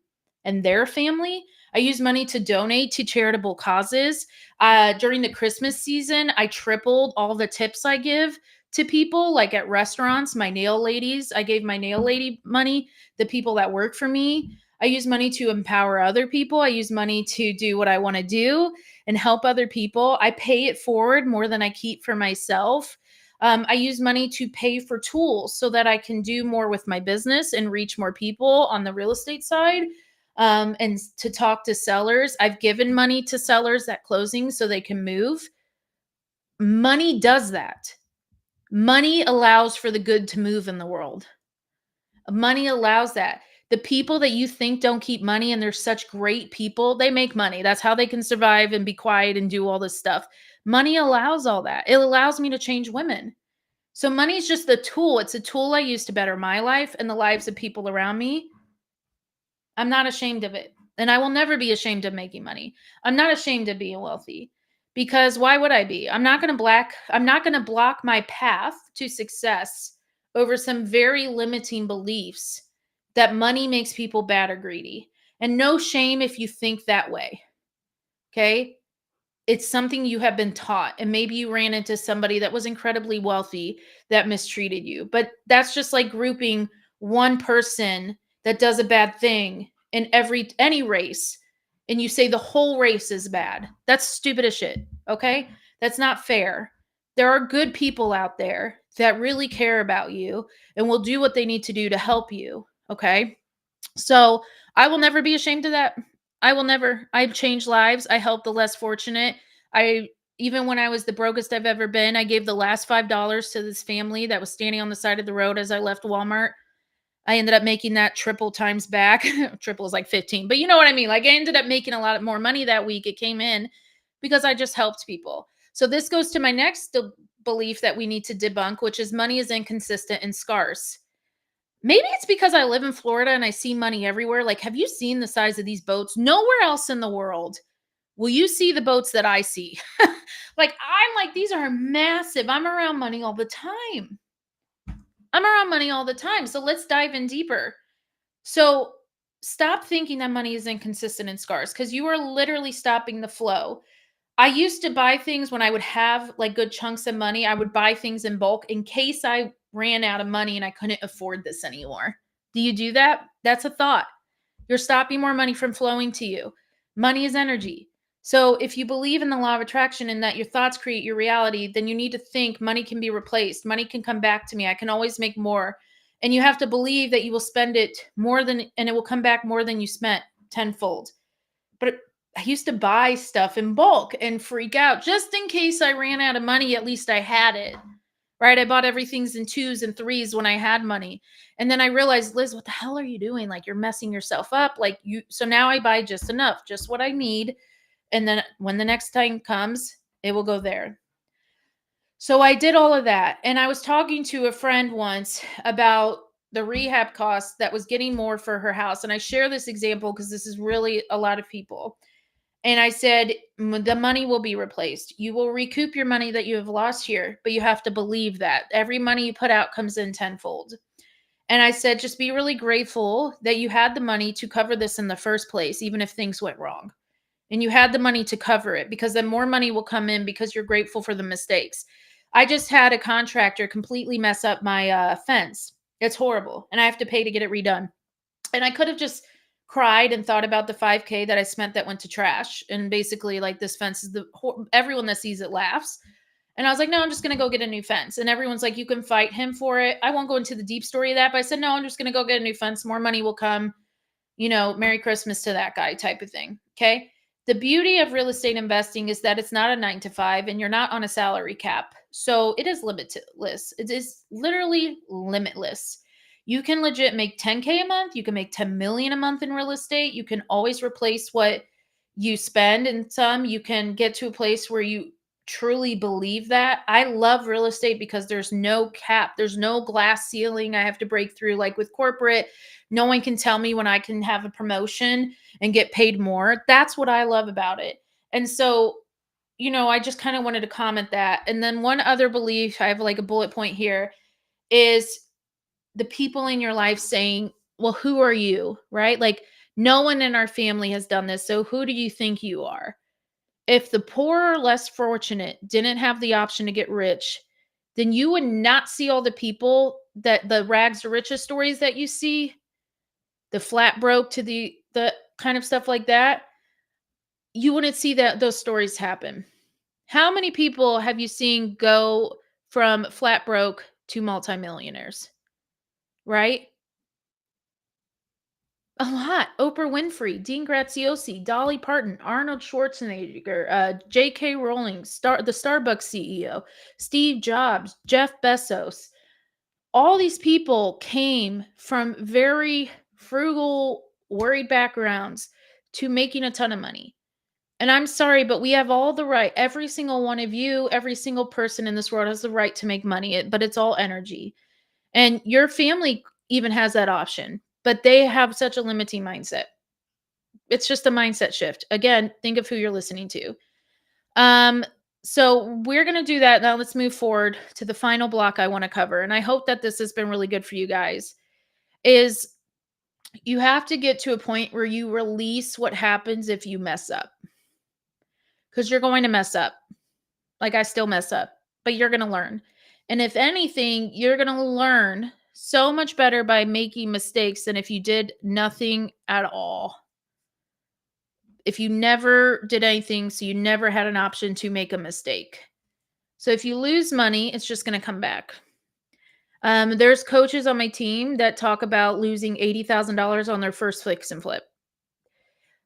and their family. I use money to donate to charitable causes. During the Christmas season, I tripled all the tips I give to people, like at restaurants, my nail ladies. I gave my nail lady money, the people that work for me. I use money to empower other people. I use money to do what I want to do and help other people. I pay it forward more than I keep for myself. I use money to pay for tools so that I can do more with my business and reach more people on the real estate side, and to talk to sellers. I've given money to sellers at closing so they can move. Money does that. Money allows for the good to move in the world. Money allows that. The people that you think don't keep money and they're such great people, they make money. That's how they can survive and be quiet and do all this stuff. Money allows all that. It allows me to change women. So money is just the tool. It's a tool I use to better my life and the lives of people around me. I'm not ashamed of it. And I will never be ashamed of making money. I'm not ashamed of being wealthy, because why would I be? I'm not going to block my path to success over some very limiting beliefs that money makes people bad or greedy. And no shame if you think that way. Okay? It's something you have been taught, and maybe you ran into somebody that was incredibly wealthy that mistreated you. But that's just like grouping one person that does a bad thing in any race, and you say the whole race is bad. That's stupid as shit. Okay? That's not fair. There are good people out there that really care about you and will do what they need to do to help you. Okay? So I will never be ashamed of that. I will never. I've changed lives. I helped the less fortunate. I Even when I was the brokest I've ever been, I gave the last $5 to this family that was standing on the side of the road as I left Walmart. I ended up making that triple times back. Triple is like 15, but you know what I mean? Like I ended up making a lot more money that week. It came in because I just helped people. So this goes to my next belief that we need to debunk, which is money is inconsistent and scarce. Maybe it's because I live in Florida and I see money everywhere. Like, have you seen the size of these boats? Nowhere else in the world will you see the boats that I see. Like, I'm like, these are massive. I'm around money all the time. I'm around money all the time. So let's dive in deeper. So stop thinking that money is inconsistent and scarce, because you are literally stopping the flow. I used to buy things when I would have like good chunks of money. I would buy things in bulk in case I ran out of money and I couldn't afford this anymore. Do you do that? That's a thought. You're stopping more money from flowing to you. Money is energy. So if you believe in the law of attraction and that your thoughts create your reality, then you need to think money can be replaced. Money can come back to me. I can always make more. And you have to believe that you will spend it more than, and it will come back more than you spent tenfold. But I used to buy stuff in bulk and freak out just in case I ran out of money. At least I had it, right? I bought everything's in twos and threes when I had money. And then I realized, Liz, what the hell are you doing? Like, you're messing yourself up. So now I buy just enough, just what I need. And then when the next time comes, it will go there. So I did all of that. And I was talking to a friend once about the rehab costs that was getting more for her house. And I share this example because this is really a lot of people. And I said, The money will be replaced. You will recoup your money that you have lost here, but you have to believe that every money you put out comes in tenfold. And I said, Just be really grateful that you had the money to cover this in the first place, even if things went wrong. And you had the money to cover it because then more money will come in because you're grateful for the mistakes. I just had a contractor completely mess up my fence. It's horrible. And I have to pay to get it redone. And I could have just cried and thought about the 5K that I spent that went to trash. And basically, like, this fence is everyone that sees it laughs. And I was like, no, I'm just going to go get a new fence. And everyone's like, you can fight him for it. I won't go into the deep story of that, but I said, no, I'm just going to go get a new fence. More money will come. Merry Christmas to that guy type of thing. Okay. The beauty of real estate investing is that it's not a 9 to 5 and you're not on a salary cap. So it is limitless. It is literally limitless. You can legit make 10K a month. You can make 10 million a month in real estate. You can always replace what you spend in some. You can get to a place where you truly believe that. I love real estate because there's no cap. There's no glass ceiling I have to break through. Like with corporate, no one can tell me when I can have a promotion and get paid more. That's what I love about it. And so, I just kind of wanted to comment that. And then one other belief, I have like a bullet point here, is the people in your life saying, well, who are you? Right? Like, no one in our family has done this. So who do you think you are? If the poor or less fortunate didn't have the option to get rich, then you would not see all the people that the rags to riches stories that you see, the flat broke to the kind of stuff like that. You wouldn't see those stories happen. How many people have you seen go from flat broke to multimillionaires? Right? A lot. Oprah Winfrey, Dean Graziosi, Dolly Parton, Arnold Schwarzenegger, J.K. Rowling, the Starbucks CEO, Steve Jobs, Jeff Bezos. All these people came from very frugal, worried backgrounds to making a ton of money. And I'm sorry, but we have all the right. Every single one of you, every single person in this world has the right to make money, but it's all energy. And your family even has that option, but they have such a limiting mindset. It's just a mindset shift. Again, think of who you're listening to. Um, so we're going to do that. Now let's move forward to the final block I want to cover. And I hope that this has been really good for you guys. Is you have to get to a point where you release what happens if you mess up. Because you're going to mess up. Like, I still mess up, but you're going to learn. And if anything, you're going to learn so much better by making mistakes than if you did nothing at all. If you never did anything, so you never had an option to make a mistake. So if you lose money, it's just going to come back. There's coaches on my team that talk about losing $80,000 on their first fix and flip.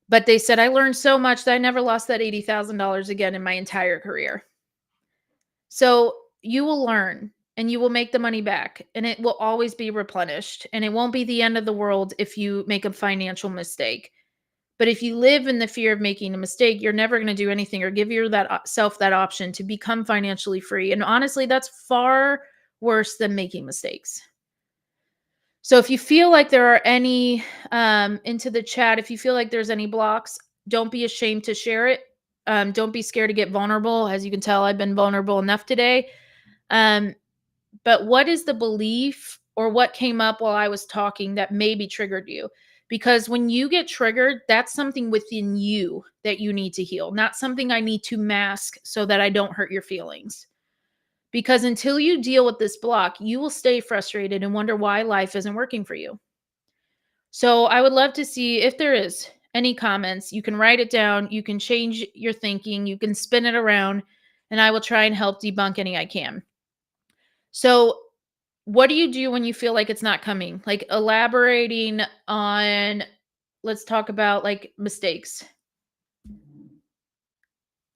But they said, I learned so much that I never lost that $80,000 again in my entire career. So you will learn and you will make the money back and it will always be replenished. And it won't be the end of the world if you make a financial mistake. But if you live in the fear of making a mistake, you're never going to do anything or give yourself that option to become financially free. And honestly, that's far worse than making mistakes. So if you feel like there are any into the chat, if you feel like there's any blocks, don't be ashamed to share it. Don't be scared to get vulnerable. As you can tell, I've been vulnerable enough today. But what is the belief or what came up while I was talking that maybe triggered you? Because when you get triggered, that's something within you that you need to heal, not something I need to mask so that I don't hurt your feelings. Because until you deal with this block, you will stay frustrated and wonder why life isn't working for you. So I would love to see if there is any comments. You can write it down. You can change your thinking. You can spin it around. And I will try and help debunk any I can. So what do you do when you feel like it's not coming? Like elaborating on, let's talk about like mistakes.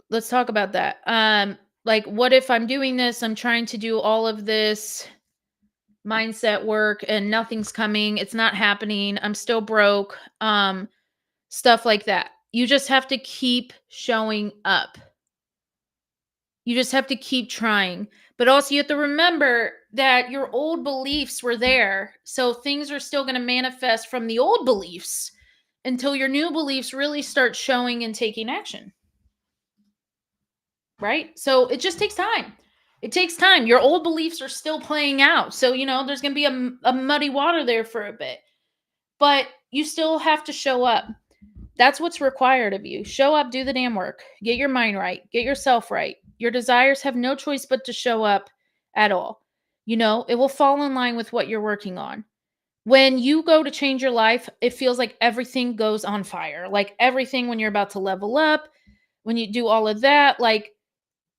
Let's talk about that. Like, what if I'm doing this? I'm trying to do all of this mindset work and nothing's coming. It's not happening. I'm still broke. Stuff like that. You just have to keep showing up. You just have to keep trying. But also you have to remember that your old beliefs were there. So things are still going to manifest from the old beliefs. until your new beliefs really start showing and taking action. Right? So it just takes time. It takes time. Your old beliefs are still playing out. So, there's going to be a muddy water there for a bit, but you still have to show up. That's what's required of you. Show up, do the damn work, get your mind right, get yourself right. Your desires have no choice but to show up at all. It will fall in line with what you're working on. When you go to change your life, it feels like everything goes on fire. Like everything when you're about to level up, when you do all of that, like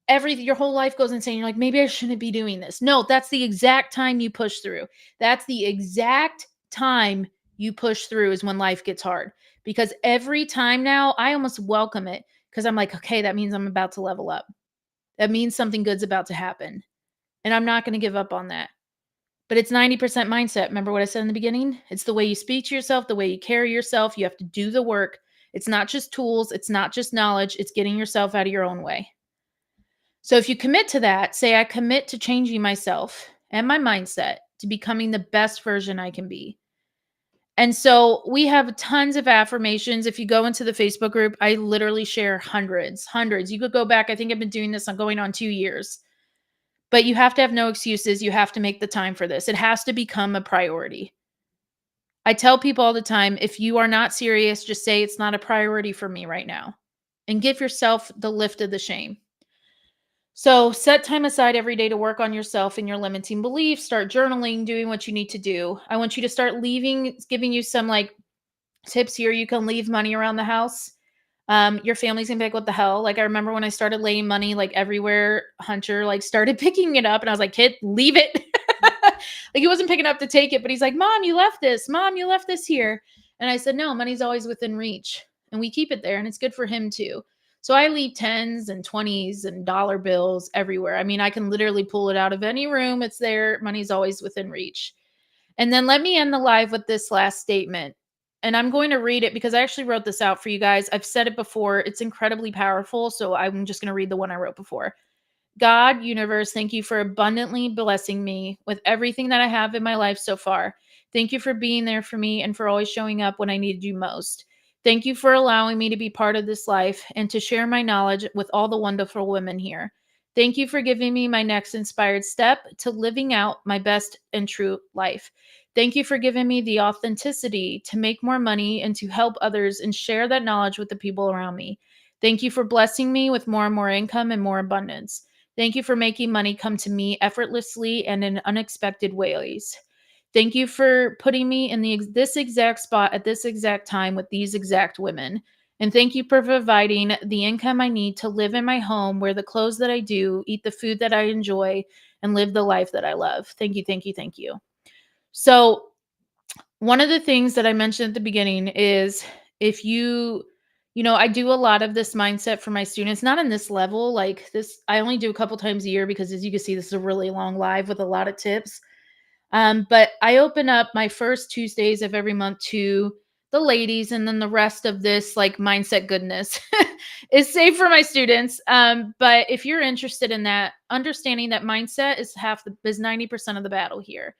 your whole life goes insane. You're like, maybe I shouldn't be doing this. No, that's the exact time you push through. That's the exact time you push through is when life gets hard. Because every time now, I almost welcome it because I'm like, okay, that means I'm about to level up. That means something good's about to happen. And I'm not going to give up on that. But it's 90% mindset. Remember what I said in the beginning? It's the way you speak to yourself, the way you carry yourself. You have to do the work. It's not just tools. It's not just knowledge. It's getting yourself out of your own way. So if you commit to that, say, I commit to changing myself and my mindset to becoming the best version I can be. And so we have tons of affirmations. If you go into the Facebook group, I literally share hundreds. You could go back. I think I've been doing this on going on 2 years. But you have to have no excuses. You have to make the time for this. It has to become a priority. I tell people all the time, if you are not serious, just say it's not a priority for me right now and give yourself the lift of the shame. So set time aside every day to work on yourself and your limiting beliefs. Start journaling, doing what you need to do. I want you to start giving you some like tips here. You can leave money around the house. Your family's gonna be like, what the hell? Like I remember when I started laying money like everywhere, Hunter like started picking it up and I was like, kid, leave it. Like he wasn't picking up to take it, but he's like, Mom, you left this. Mom, you left this here. And I said, no, money's always within reach. And we keep it there and it's good for him too. So I leave 10s and 20s and dollar bills everywhere. I mean, I can literally pull it out of any room. It's there. Money's always within reach. And then let me end the live with this last statement. And I'm going to read it because I actually wrote this out for you guys. I've said it before. It's incredibly powerful. So I'm just going to read the one I wrote before. God, universe, thank you for abundantly blessing me with everything that I have in my life so far. Thank you for being there for me and for always showing up when I needed you most. Thank you for allowing me to be part of this life and to share my knowledge with all the wonderful women here. Thank you for giving me my next inspired step to living out my best and true life. Thank you for giving me the authenticity to make more money and to help others and share that knowledge with the people around me. Thank you for blessing me with more and more income and more abundance. Thank you for making money come to me effortlessly and in unexpected ways. Thank you for putting me in this exact spot at this exact time with these exact women. And thank you for providing the income I need to live in my home, wear the clothes that I do, eat the food that I enjoy, and live the life that I love. Thank you, thank you, thank you. So, one of the things that I mentioned at the beginning is if I do a lot of this mindset for my students, not in this level, like this, I only do a couple times a year because as you can see, this is a really long live with a lot of tips. But I open up my first Tuesdays of every month to the ladies, and then the rest of this like mindset goodness is saved for my students. But if you're interested in that, understanding that mindset is 90% of the battle here.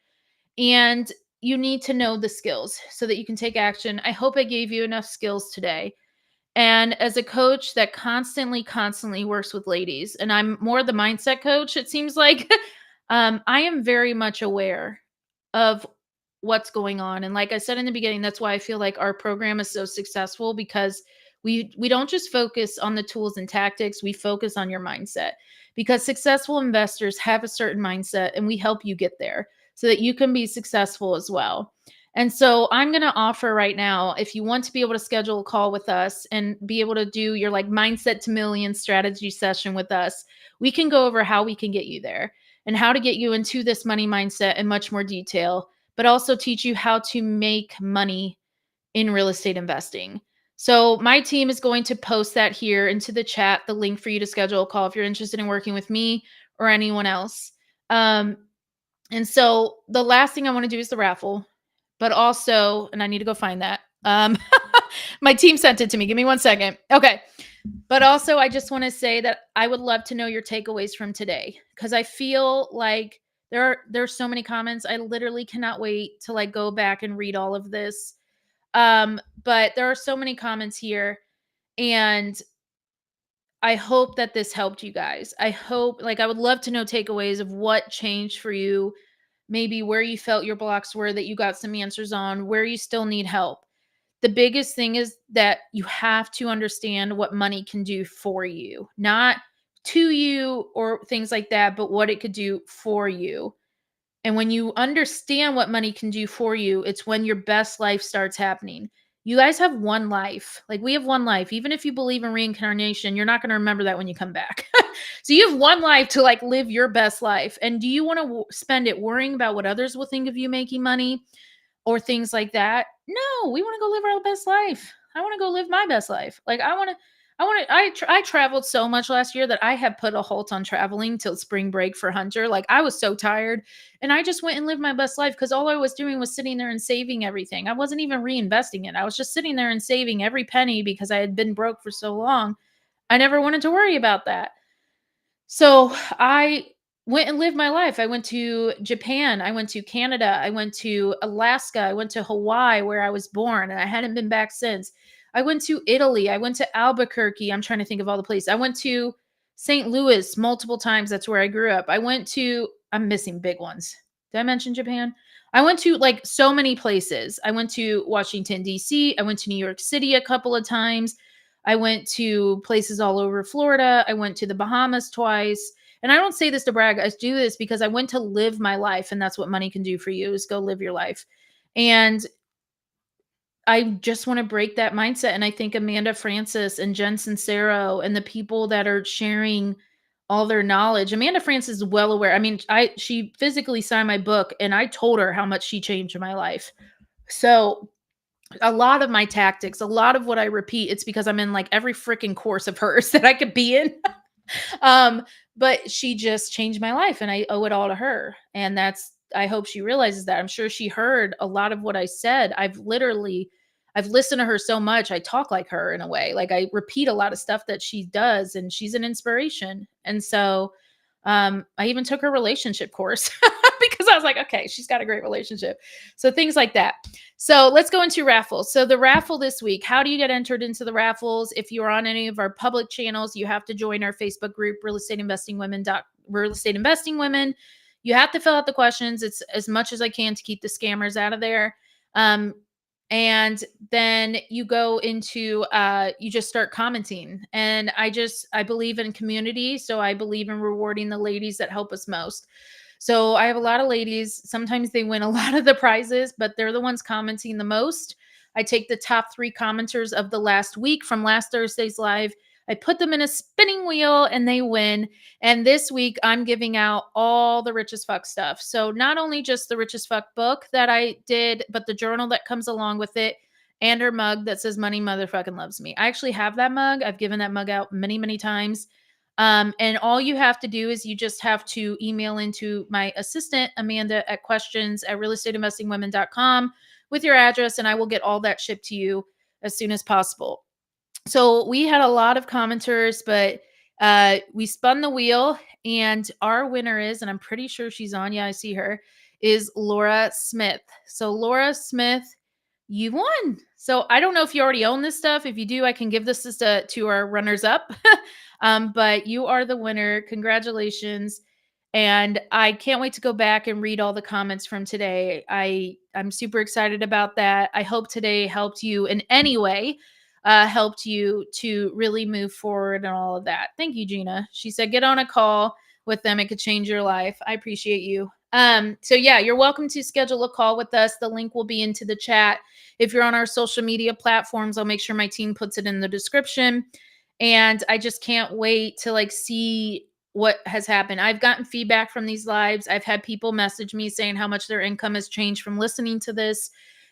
And you need to know the skills so that you can take action. I hope I gave you enough skills today. And as a coach that constantly works with ladies, and I'm more the mindset coach, it seems like, I am very much aware of what's going on. And like I said in the beginning, that's why I feel like our program is so successful because we don't just focus on the tools and tactics, we focus on your mindset. Because successful investors have a certain mindset and we help you get there so that you can be successful as well. And so I'm going to offer right now, if you want to be able to schedule a call with us and be able to do your like mindset to million strategy session with us, we can go over how we can get you there and how to get you into this money mindset in much more detail, but also teach you how to make money in real estate investing. So my team is going to post that here into the chat, the link for you to schedule a call if you're interested in working with me or anyone else. And so the last thing I want to do is the raffle, but also, and I need to go find that. My team sent it to me. Give me 1 second. Okay. But also, I just want to say that I would love to know your takeaways from today because I feel like there's so many comments. I literally cannot wait to like go back and read all of this. But there are so many comments here, and I hope that this helped you guys. I hope, like, I would love to know takeaways of what changed for you, maybe where you felt your blocks were that you got some answers on, where you still need help. The biggest thing is that you have to understand what money can do for you, not to you or things like that, but what it could do for you. And when you understand what money can do for you, it's when your best life starts happening. You guys have one life. Like, we have one life. Even if you believe in reincarnation, you're not going to remember that when you come back. So you have one life to like live your best life. And do you want to spend it worrying about what others will think of you making money or things like that? No, we want to go live our best life. I want to go live my best life. Like, I traveled so much last year that I have put a halt on traveling till spring break for Hunter. Like, I was so tired, and I just went and lived my best life because all I was doing was sitting there and saving everything. I wasn't even reinvesting it. I was just sitting there and saving every penny because I had been broke for so long. I never wanted to worry about that. So I went and lived my life. I went to Japan. I went to Canada. I went to Alaska. I went to Hawaii, where I was born, and I hadn't been back since. I went to Italy. I went to Albuquerque. I'm trying to think of all the places. I went to St. Louis multiple times. That's where I grew up. I'm missing big ones. Did I mention Japan? I went to like so many places. I went to Washington, D.C. I went to New York City a couple of times. I went to places all over Florida. I went to the Bahamas twice. And I don't say this to brag. I do this because I went to live my life, and that's what money can do for you, is go live your life. And I just want to break that mindset. And I think Amanda Francis and Jen Sincero and the people that are sharing all their knowledge. Amanda Francis is well aware. I mean, she physically signed my book, and I told her how much she changed my life. So a lot of my tactics, a lot of what I repeat, it's because I'm in like every freaking course of hers that I could be in. um, but she just changed my life, and I owe it all to her. And I hope she realizes that. I'm sure she heard a lot of what I said. I've listened to her so much. I talk like her in a way. Like, I repeat a lot of stuff that she does, and she's an inspiration. And so I even took her relationship course because I was like, okay, she's got a great relationship. So things like that. So let's go into raffles. So the raffle this week, how do you get entered into the raffles? If you're on any of our public channels, you have to join our Facebook group, Real Estate Investing Women. You have to fill out the questions. It's as much as I can to keep the scammers out of there. And then you go into you just start commenting. And I believe in community, so I believe in rewarding the ladies that help us most. So I have a lot of ladies. Sometimes they win a lot of the prizes, but they're the ones commenting the most. I take the top 3 commenters of the last week from last Thursday's live. I put them in a spinning wheel and they win. And this week I'm giving out all the Rich as Fuck stuff. So not only just the Rich as Fuck book that I did, but the journal that comes along with it, and her mug that says Money Motherfucking Loves Me. I actually have that mug. I've given that mug out many, many times. And all you have to do is you just have to email into my assistant, Amanda, at questions@realestateinvestingwomen.com with your address, and I will get all that shipped to you as soon as possible. So we had a lot of commenters, but we spun the wheel, and our winner is, and I'm pretty sure she's on. Yeah, I see her, is Laura Smith. So Laura Smith, you won. So I don't know if you already own this stuff. If you do, I can give this to our runners up. But you are the winner. Congratulations. And I can't wait to go back and read all the comments from today. I'm super excited about that. I hope today helped you in any way, helped you to really move forward and all of that. Thank you, Gina. She said, get on a call with them. It could change your life. I appreciate you. So yeah, you're welcome to schedule a call with us. The link will be into the chat. If you're on our social media platforms, I'll make sure my team puts it in the description. And I just can't wait to like see what has happened. I've gotten feedback from these lives. I've had people message me saying how much their income has changed from listening to this.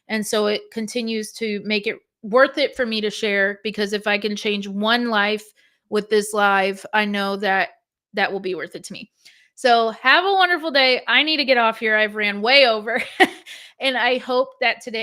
And so it continues to make it worth it for me to share, because if I can change one life with this live, I know that that will be worth it to me. So have a wonderful day. I need to get off here. I've ran way over. And I hope that today